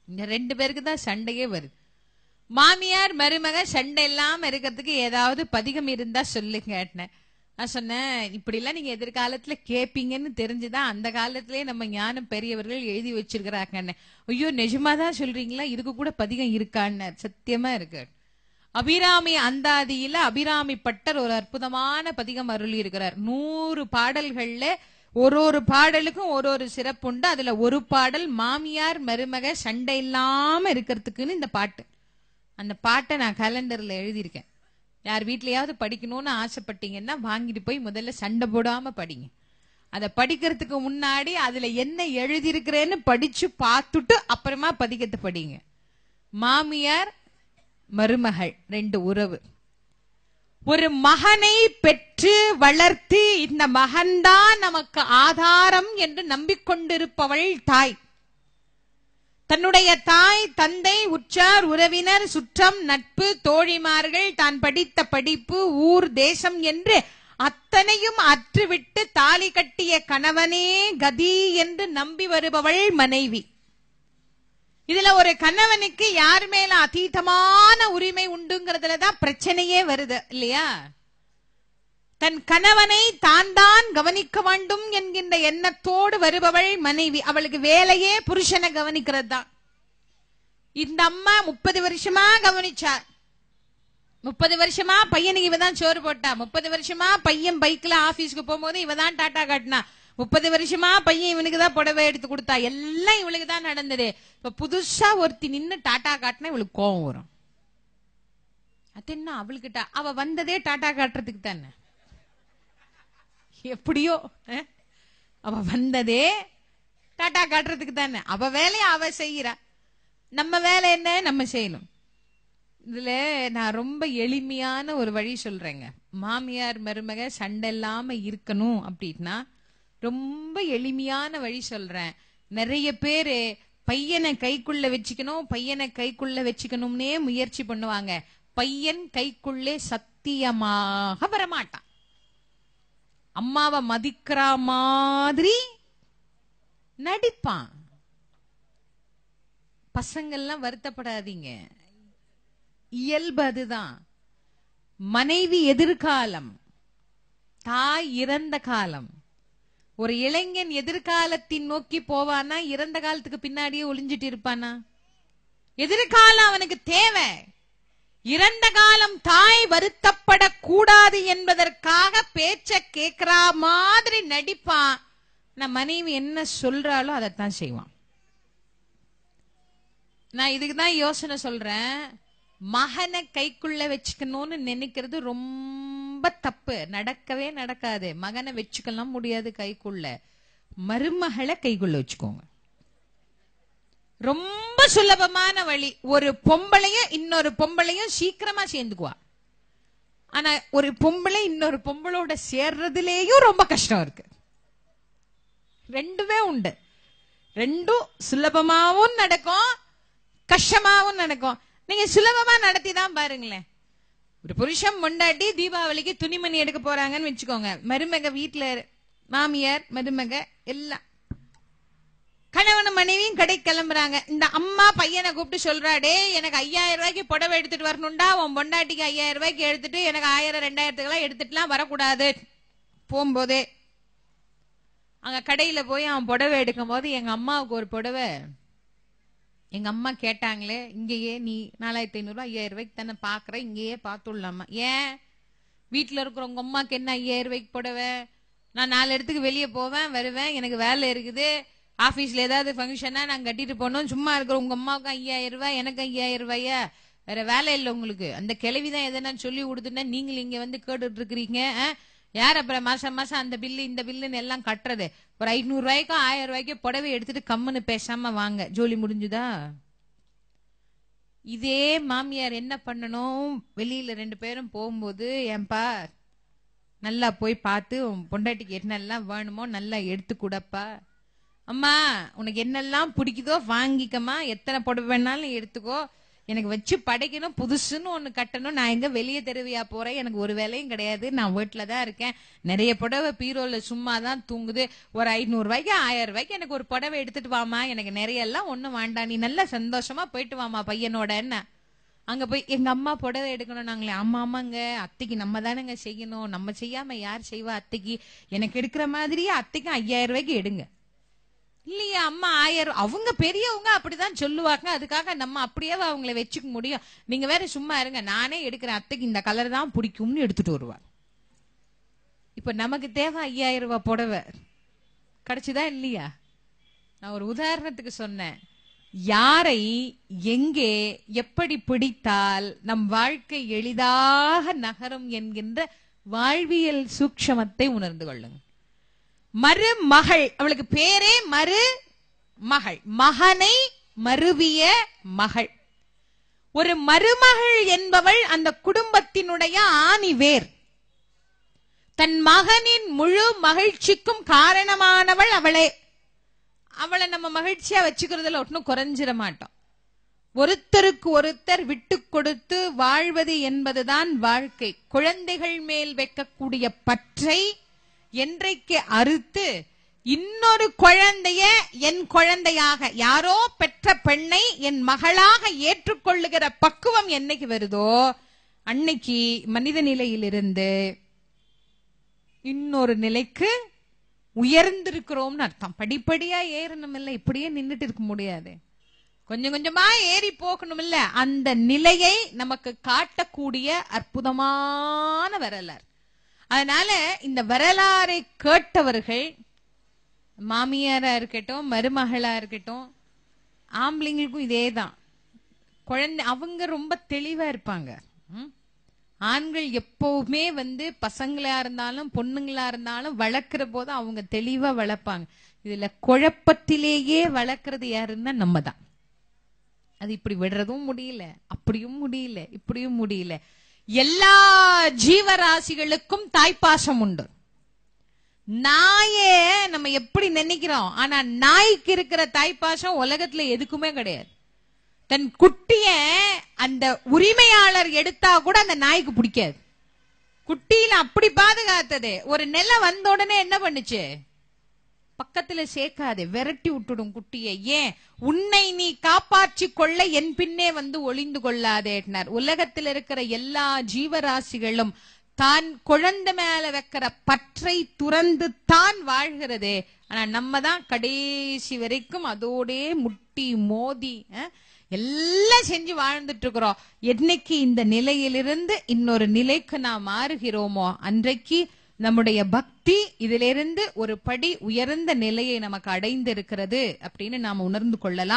இந்த 2 பேருக்கு தான் சண்டையே வருது. மாமியார் மருமக சண்டை இல்லாம இருக்கிறதுக்கு ஏதாவது பதிகம் இருந்தா சொல்லுங்க. நான் சொன்னேன், இப்படி எல்லாம் நீங்க எதிர்காலத்துல கேப்பீங்கன்னு தெரிஞ்சுதான் அந்த காலத்திலேயே நம்ம ஞானம் பெரியவர்கள் எழுதி வச்சிருக்கிறாங்க. ஐயோ நிஜமாதான் சொல்றீங்களா? இதுக்கு கூட பதிகம் இருக்கான்னு. சத்தியமா இருக்கு. அபிராமி அந்தாதியில அபிராமி பட்டர் ஒரு அற்புதமான பதிகம் அருளி இருக்கிறார். 100 பாடல்கள்ல ஒரு பாடலுக்கும் ஒரு சிறப்பு உண்டு. அதுல ஒரு பாடல் மாமியார் மருமக சண்டை இல்லாம இருக்கிறதுக்குன்னு இந்த பாட்டு. அந்த பாட்டை நான் கேலண்டர்ல எழுதியிருக்கேன். யார் வீட்லயாவது படிக்கணும்னு ஆசைப்பட்டீங்கன்னா வாங்கிட்டு போய் முதல்ல சண்டை போடாம படிங்க. அதை படிக்கிறதுக்கு முன்னாடி அதுல என்ன எழுதியிருக்கிறேன்னு படிச்சு பார்த்துட்டு அப்புறமா பதிகத்தை படிங்க. மாமியார் மருமகள் 2 உறவு. ஒரு மகனை பெற்று வளர்த்து இந்த மகன்தான் நமக்கு ஆதாரம் என்று நம்பிக்கொண்டிருப்பவள் தாய். தன்னுடைய தாய், தந்தை, உற்றார், உறவினர், சுற்றம், நட்பு, தோழிமார்கள், தான் படித்த படிப்பு, ஊர், தேசம் என்று அத்தனையும் அற்றுவிட்டு தாலி கட்டிய கணவனே கதி என்று நம்பி வருபவள் மனைவி. இதுல ஒரு கணவனுக்கு யார் மேல அதீதமான உரிமை உண்டுங்கிறதுலதான் பிரச்சனையே வருது இல்லையா? தன் கணவனை தான் கவனிக்க வேண்டும் என்கின்ற எண்ணத்தோடு வருபவள் மனைவி. அவளுக்கு வேலையே புருஷனை கவனிக்கிறது தான். இந்த அம்மா 30 வருஷமா கவனிச்சா. 30 வருஷமா பையனுக்கு இவதான் சோறு போட்டா. 30 வருஷமா பையன் பைக்ல ஆபீஸ்க்கு போகும்போது இவதான் டாட்டா காட்டினா. 30 வருஷமா பையன் இவனுக்கு தான் புடவை எடுத்து கொடுத்தா. எல்லாம் இவளுக்கு தான் நடந்தது. இப்ப புதுசா ஒருத்தி நின்னு டாட்டா காட்டினா இவளுக்கு கோவம் வரும். அது என்ன அவளுக்கு அவ வந்ததே டாட்டா காட்டுறதுக்கு தானே. எப்படியோ அவ வந்ததே டாட்டா காட்டுறதுக்கு தானே. அவ வேலையை அவ செய்யறா. நம்ம வேலை என்ன நம்ம செய்யணும். இதுல நான் ரொம்ப எளிமையான ஒரு வழி சொல்றேங்க. மாமியார் மருமக சண்டை இல்லாம இருக்கணும் அப்படின்னா ரொம்ப எளிமையான வழி சொல்றேன். நிறைய பேரு பையனை கைக்குள்ள வச்சுக்கணும், பையனை கைக்குள்ள வச்சுக்கணும்னே முயற்சி பண்ணுவாங்க. பையன் கைக்குள்ளே சத்தியமாக வரமாட்டான். அம்மாவை மதிக்கிற மாதிரி நடிப்பான். பசங்கள்லாம் வருத்தப்படாதீங்க, இயல்பு அதுதான். மனைவி எதிர்காலம், தாய் இறந்த காலம். ஒரு இளைஞன் எதிர்காலத்தின் நோக்கி போவானா இறந்த காலத்துக்கு பின்னாடியே ஒளிஞ்சிட்டு இருப்பானா? எதிர்காலம் அவனுக்கு தேவை. இறந்த காலம் தாய் வருத்தப்படக்கூடாது என்பதற்காக பேச்ச கேட்கிற மாதிரி நடிப்பான். நான் மனைவி என்ன சொல்றாளோ அதைத்தான் செய்வான். நான் இதுக்குதான் யோசனை சொல்றேன். மகனை கைக்குள்ள வச்சுக்கணும்னு நினைக்கிறது ரொம்ப தப்பு. நடக்கவே நடக்காது. மகனை வச்சுக்கலாம் முடியாது கைக்குள்ள. மருமகளை கைக்குள்ள வச்சுக்கோங்க. ரொம்ப சுலபமான வழி. ஒரு பொம்பளையும் இன்னொரு பொம்பளையும் சீக்கிரமா சேர்ந்துக்குவா. ஆனா ஒரு பொம்பளை இன்னொரு பொம்பளோட சேர்றதுலேயும் ரொம்ப கஷ்டம் இருக்கு. ரெண்டுமே உண்டு. ரெண்டும் சுலபமாவும் நடக்கும், கஷ்டமாவும் நடக்கும். நீங்க சுலபமா நடத்தி தான் பாருங்களேன். ஒரு புருஷன் பொண்டாட்டி தீபாவளிக்கு துணிமணி எடுக்க போறாங்கன்னு வச்சுக்கோங்க. மருமக வீட்டுல, மாமியார் மருமக எல்லாம் கணவன் மனைவியும் கடை கிளம்புறாங்க. இந்த அம்மா பையனை கூப்பிட்டு சொல்றாடே, எனக்கு 5000 ரூபாய்க்கு புடவை எடுத்துட்டு வரணும்டா. உன் பொண்டாட்டிக்கு 5000 ரூபாய்க்கு எடுத்துட்டு எனக்கு 1000 2000 எடுத்துட்டுலாம் வரக்கூடாது. போகும்போதே அங்க கடையில போய் அவன் புடவை எடுக்கும் போது, எங்க அம்மாவுக்கு ஒரு புடவை எங்க அம்மா கேட்டாங்களே, இங்கேயே நீ 4500 5000 ரூபாய்க்கு தானே பாக்குற, இங்கேயே பார்த்துடலாமா? ஏன் வீட்டுல இருக்கிற உங்க அம்மாக்கு என்ன 5000 ரூபாய்க்கு புடவை? நான் 4 இடத்துக்கு வெளியே போவேன் வருவேன், எனக்கு வேலை இருக்குது, ஆபீஸ்ல ஏதாவது ஃபங்க்ஷனா நான் கட்டிட்டு போனோம். சும்மா இருக்கிற உங்க அம்மாவுக்கு 5000 ரூபாய், எனக்கு 5000 ரூபாயா? வேற வேலை இல்லை உங்களுக்கு? அந்த கிளவிதான் எதனா சொல்லி கொடுத்துன்னா நீங்கள் இங்க வந்து கேட்டுட்டு இருக்கிறீங்க. யார் அப்புறம் மாசம் மாசம் அந்த பில்லு இந்த பில்லுன்னு எல்லாம் கட்டுறது? ஒரு 500 ரூபாய்க்கோ 1000 ரூபாய்க்கோ புடவை எடுத்துட்டு கம்முன்னு பேசாம வாங்க, ஜோலி முடிஞ்சுதா? இதே மாமியார் என்ன பண்ணணும்? வெளியில 2 பேரும் போகும்போது, ஏன்பா நல்லா போய் பார்த்து பொண்டாட்டிக்கு என்னெல்லாம் வேணுமோ நல்லா எடுத்து கூடப்பா. அம்மா உனக்கு என்னெல்லாம் பிடிக்குதோ வாங்கிக்கமா, எத்தனை புடவை வேணாலும் எடுத்துக்கோ. எனக்கு வச்சு படைக்கணும், புதுசுன்னு ஒண்ணு கட்டணும். நான் எங்க வெளியே தெருவியா போறேன், எனக்கு ஒரு வேலையும் கிடையாது, நான் வீட்டுலதான் இருக்கேன். நிறைய புடவை பீரோல சும்மா தான் தூங்குது. ஒரு 500 ரூபாய்க்கு 1000 ரூபாய்க்கு எனக்கு ஒரு புடவை எடுத்துட்டு வாமா, எனக்கு நிறைய எல்லாம் ஒண்ணும் வேண்டாம், நீ நல்லா சந்தோஷமா போயிட்டு வாமா பையனோட. என்ன அங்க போய் எங்க அம்மா புடவை எடுக்கணும் நாங்களே. ஆமா ஆமாங்க, அத்தைக்கு நம்ம தானேங்க செய்யணும், நம்ம செய்யாம யார் செய்வா அத்தைக்கு, எனக்கு எடுக்கிற மாதிரியே அத்தைக்கு 5000 ரூபாய்க்கு எடுங்க. இல்லையா அம்மா 1000, அவங்க பெரியவங்க அப்படிதான் சொல்லுவாங்க, அதுக்காக நம்ம அப்படியே அவங்கள வச்சுக்க முடியும். நீங்க வேற சும்மா இருங்க, நானே எடுக்கிறேன், அத்தைக்கு இந்த கலர் தான் பிடிக்கும்னு எடுத்துட்டு வருவாங்க. இப்ப நமக்கு தேவை 5000 ரூபாய் புடவை, கிடைச்சுதா இல்லையா? நான் ஒரு உதாரணத்துக்கு சொன்னேன். யாரை எங்கே எப்படி பிடித்தால் நம் வாழ்க்கை எளிதாக நகரும் என்கின்ற வாழ்வியல் சூக்ஷமத்தை உணர்ந்து கொள்ளுங்க. மருமகள், அவளுக்கு பேரே மருமகள், மகனை மருவிய மகள். ஒரு மருமகள் என்பவள் அந்த குடும்பத்தினுடைய ஆணிவேர். தன் மகனின் முழு மகிழ்ச்சிக்கும் காரணமானவள் அவளே. அவளை நம்ம மகிழ்ச்சியா வச்சுக்கிறதுல ஒன்னும் குறைஞ்சிட மாட்டோம். ஒருத்தருக்கு ஒருத்தர் விட்டு கொடுத்து வாழ்வது என்பதுதான் வாழ்க்கை. குழந்தைகள் மேல் வைக்கக்கூடிய பற்றை என்றைக்கு அறுத்து இன்னொரு குழந்தைய என் குழந்தையாக, யாரோ பெற்ற பெண்ணை என் மகளாக ஏற்றுக்கொள்ளுகிற பக்குவம் என்னைக்கு வருதோ அன்னைக்கு மனித நிலையிலிருந்து இன்னொரு நிலைக்கு உயர்ந்திருக்கிறோம்னு அர்த்தம். படிப்படியா ஏறணும் இல்ல, இப்படியே நின்றுட்டு இருக்க முடியாது, கொஞ்சம் கொஞ்சமா ஏறி போகணும் இல்ல. அந்த நிலையை நமக்கு காட்டக்கூடிய அற்புதமான வரலாறு. அதனால இந்த வரலாறை கேட்டவர்கள், மாமியாரா இருக்கட்டும் மருமகளா இருக்கட்டும், ஆம்பளைங்களுக்கும் இதேதான். குழந்தை அவங்க ரொம்ப தெளிவா இருப்பாங்க. ஆண்கள் எப்பவுமே பசங்களா இருந்தாலும் பொண்ணுங்களா இருந்தாலும் வளர்க்கிற போது அவங்க தெளிவா வளர்ப்பாங்க. இதுல குழப்பத்திலேயே வளர்க்கறது யாருன்னா நம்ம தான். அது இப்படி விடுறதும் முடியல, அப்படியும் முடியல, இப்படியும் முடியல. எல்லா ஜீவராசிகளுக்கும் தாய்ப்பாசம் உண்டு. நாயே நம்ம எப்படி நினைக்கிறோம், ஆனா நாய்க்கு இருக்கிற தாய்ப்பாசம் உலகத்துல எதுக்குமே கிடையாது. தன் குட்டிய அந்த உரிமையாளர் எடுத்தா கூட அந்த நாய்க்கு பிடிக்காது. குட்டியில அப்படி பாதுகாத்தது. ஒரு நிலை வந்த உடனே என்ன பண்ணுச்சு, பக்கத்துல சேர்க்காது, விரட்டி விட்டுடும் குட்டியை. ஏன், உன்னை நீ காப்பாற்றி கொள்ள என் பின்னே ஒளிந்து கொள்ளாதேனார். உலகத்தில் இருக்கிற எல்லா ஜீவராசிகளும் தான் குழந்தை மேல வைக்கிற பற்றை துறந்து தான் வாழ்கிறதே. ஆனா நம்ம தான் கடைசி வரைக்கும் அதோடே முட்டி மோதி எல்லாம் செஞ்சு வாழ்ந்துட்டு இருக்கிறோம். என்னைக்கு இந்த நிலையிலிருந்து இன்னொரு நிலைக்கு நாம் மாறுகிறோமோ அன்றைக்கு நம்முடைய பக்தி இதிலிருந்து ஒரு படி உயர்ந்த நிலையை நமக்கு அடைந்து இருக்கிறது அப்படின்னு நாம உணர்ந்து கொள்ளலாம்.